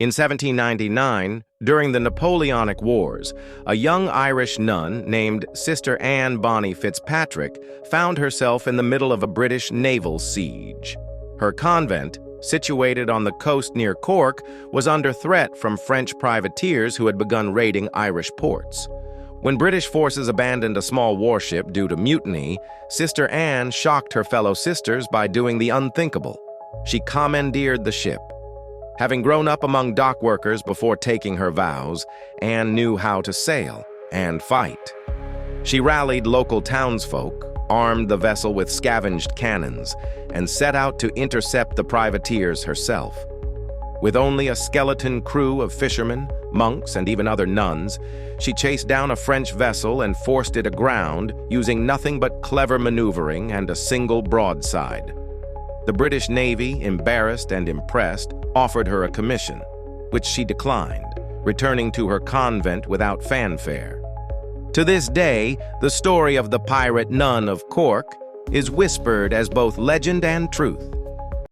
In 1799, during the Napoleonic Wars, a young Irish nun named Sister Anne Bonny Fitzpatrick found herself in the middle of a British naval siege. Her convent, situated on the coast near Cork, was under threat from French privateers who had begun raiding Irish ports. When British forces abandoned a small warship due to mutiny, Sister Anne shocked her fellow sisters by doing the unthinkable. She commandeered the ship. Having grown up among dock workers before taking her vows, Anne knew how to sail and fight. She rallied local townsfolk, armed the vessel with scavenged cannons, and set out to intercept the privateers herself. With only a skeleton crew of fishermen, monks, and even other nuns, she chased down a French vessel and forced it aground using nothing but clever maneuvering and a single broadside. The British Navy, embarrassed and impressed, offered her a commission, which she declined, returning to her convent without fanfare. To this day, the story of the pirate Nun of Cork is whispered as both legend and truth.